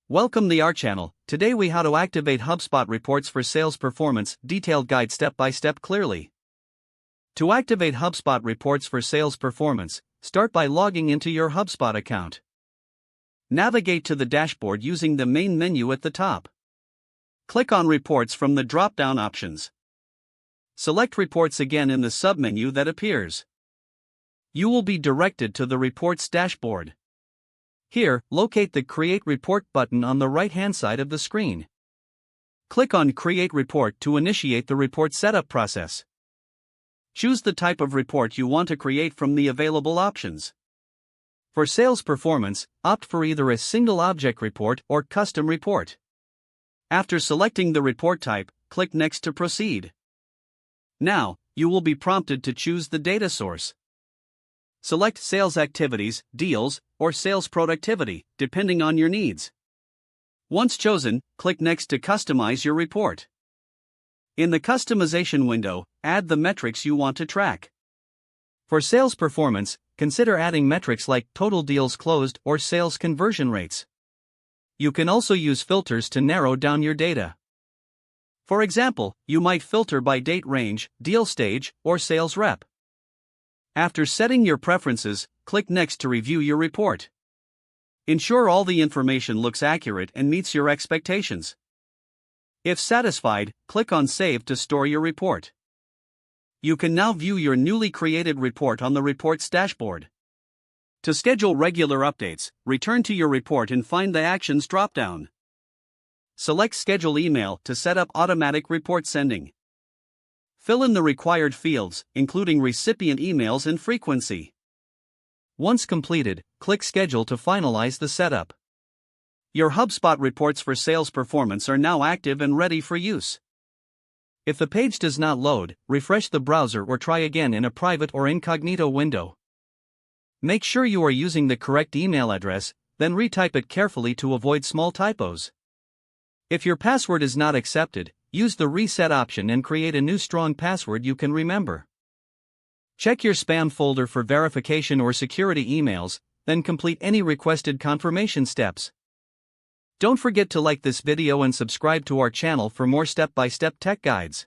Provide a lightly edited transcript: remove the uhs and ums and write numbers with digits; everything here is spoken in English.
Welcome to our channel. Today we how to activate HubSpot reports for sales performance, detailed guide step by step clearly. To activate HubSpot reports for sales performance, start by logging into your HubSpot account. Navigate to the dashboard using the main menu at the top. Click on Reports from the drop-down options. Select Reports again in the submenu that appears. You will be directed to the Reports dashboard. Here, locate the Create Report button on the right-hand side of the screen. Click on Create Report to initiate the report setup process. Choose the type of report you want to create from the available options. For sales performance, opt for either a single object report or custom report. After selecting the report type, click Next to proceed. Now, you will be prompted to choose the data source. Select Sales Activities, Deals, or Sales Productivity, depending on your needs. Once chosen, click Next to customize your report. In the customization window, add the metrics you want to track. For sales performance, consider adding metrics like total deals closed or sales conversion rates. You can also use filters to narrow down your data. For example, you might filter by date range, deal stage, or sales rep. After setting your preferences, click Next to review your report. Ensure all the information looks accurate and meets your expectations. If satisfied, click on Save to store your report. You can now view your newly created report on the Reports dashboard. To schedule regular updates, return to your report and find the Actions drop-down. Select Schedule Email to set up automatic report sending. Fill in the required fields, including recipient emails and frequency. Once completed, click Schedule to finalize the setup. Your HubSpot reports for sales performance are now active and ready for use. If the page does not load, refresh the browser or try again in a private or incognito window. Make sure you are using the correct email address, then retype it carefully to avoid small typos. If your password is not accepted, use the reset option and create a new strong password you can remember. Check your spam folder for verification or security emails, then complete any requested confirmation steps. Don't forget to like this video and subscribe to our channel for more step-by-step tech guides.